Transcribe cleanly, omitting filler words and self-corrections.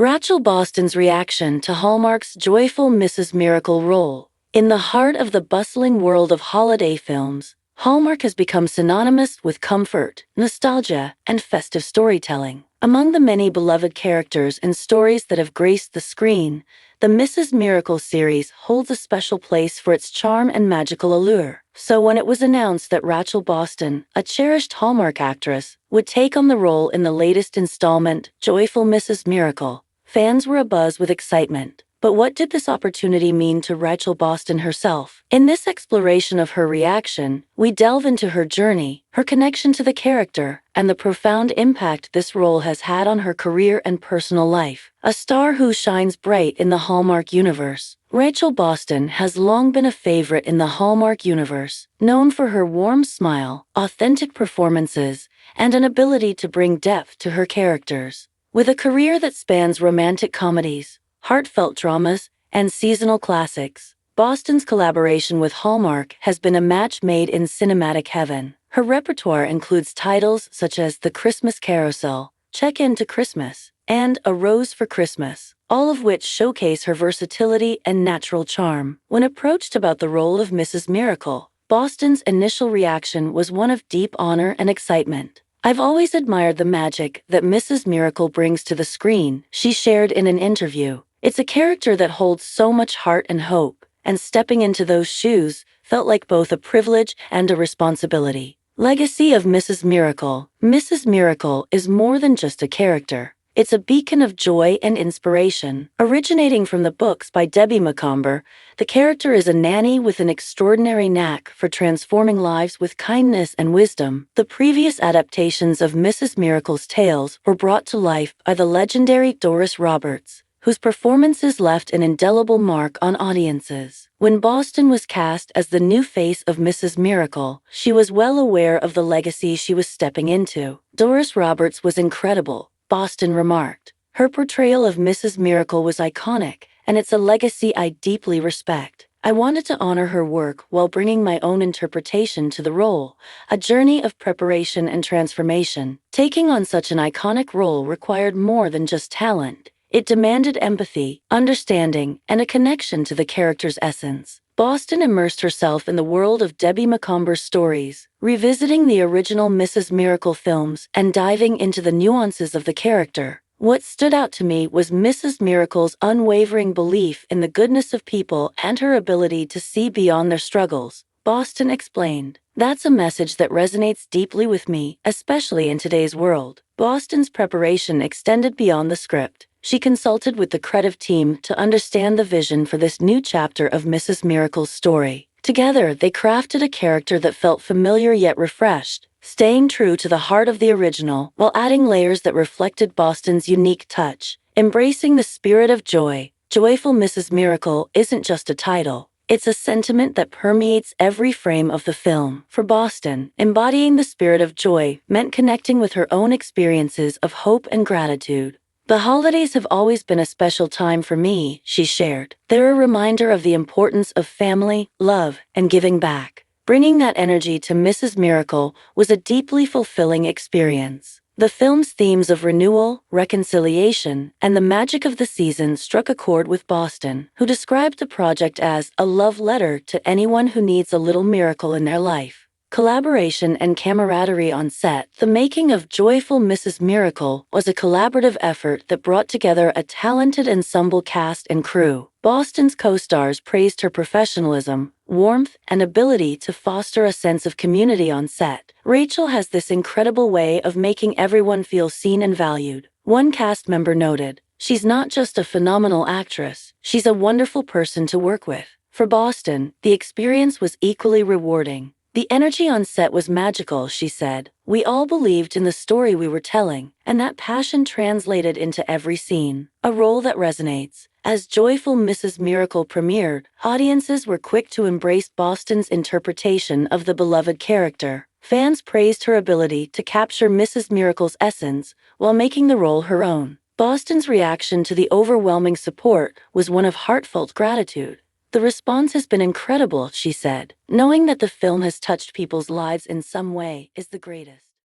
Rachel Boston's reaction to Hallmark's joyful Mrs. Miracle role. In the heart of the bustling world of holiday films, Hallmark has become synonymous with comfort, nostalgia, and festive storytelling. Among the many beloved characters and stories that have graced the screen, the Mrs. Miracle series holds a special place for its charm and magical allure. So when it was announced that Rachel Boston, a cherished Hallmark actress, would take on the role in the latest installment, Joyful Mrs. Miracle, fans were abuzz with excitement. But what did this opportunity mean to Rachel Boston herself? In this exploration of her reaction, we delve into her journey, her connection to the character, and the profound impact this role has had on her career and personal life. A star who shines bright in the Hallmark universe, Rachel Boston has long been a favorite in the Hallmark universe, known for her warm smile, authentic performances, and an ability to bring depth to her characters. With a career that spans romantic comedies, heartfelt dramas, and seasonal classics, Boston's collaboration with Hallmark has been a match made in cinematic heaven. Her repertoire includes titles such as The Christmas Carousel, Check In to Christmas, and A Rose for Christmas, all of which showcase her versatility and natural charm. When approached about the role of Mrs. Miracle, Boston's initial reaction was one of deep honor and excitement. "I've always admired the magic that Mrs. Miracle brings to the screen," she shared in an interview. "It's a character that holds so much heart and hope, and stepping into those shoes felt like both a privilege and a responsibility." Legacy of Mrs. Miracle. Mrs. Miracle is more than just a character. It's a beacon of joy and inspiration. Originating from the books by Debbie Macomber, the character is a nanny with an extraordinary knack for transforming lives with kindness and wisdom. The previous adaptations of Mrs. Miracle's tales were brought to life by the legendary Doris Roberts, whose performances left an indelible mark on audiences. When Boston was cast as the new face of Mrs. Miracle, she was well aware of the legacy she was stepping into. "Doris Roberts was incredible," Boston remarked. "Her portrayal of Mrs. Miracle was iconic, and it's a legacy I deeply respect. I wanted to honor her work while bringing my own interpretation to the role, a journey of preparation and transformation. Taking on such an iconic role required more than just talent. It demanded empathy, understanding, and a connection to the character's essence." Boston immersed herself in the world of Debbie Macomber's stories, revisiting the original Mrs. Miracle films and diving into the nuances of the character. "What stood out to me was Mrs. Miracle's unwavering belief in the goodness of people and her ability to see beyond their struggles," Boston explained. "That's a message that resonates deeply with me, especially in today's world." Boston's preparation extended beyond the script. She consulted with the creative team to understand the vision for this new chapter of Mrs. Miracle's story. Together, they crafted a character that felt familiar yet refreshed, staying true to the heart of the original while adding layers that reflected Boston's unique touch. Embracing the spirit of joy, Joyful Mrs. Miracle isn't just a title. It's a sentiment that permeates every frame of the film. For Boston, embodying the spirit of joy meant connecting with her own experiences of hope and gratitude. "The holidays have always been a special time for me," she shared. "They're a reminder of the importance of family, love, and giving back." Bringing that energy to Mrs. Miracle was a deeply fulfilling experience. The film's themes of renewal, reconciliation, and the magic of the season struck a chord with Boston, who described the project as a love letter to anyone who needs a little miracle in their life. Collaboration and camaraderie on set. The making of Joyful Mrs. Miracle was a collaborative effort that brought together a talented ensemble cast and crew. Boston's co-stars praised her professionalism, warmth, and ability to foster a sense of community on set. "Rachel has this incredible way of making everyone feel seen and valued," one cast member noted. "She's not just a phenomenal actress, she's a wonderful person to work with." For Boston, the experience was equally rewarding. "The energy on set was magical," she said. "We all believed in the story we were telling, and that passion translated into every scene." A role that resonates. As Joyful Mrs. Miracle premiered, audiences were quick to embrace Boston's interpretation of the beloved character. Fans praised her ability to capture Mrs. Miracle's essence while making the role her own. Boston's reaction to the overwhelming support was one of heartfelt gratitude. "The response has been incredible," she said. "Knowing that the film has touched people's lives in some way is the greatest."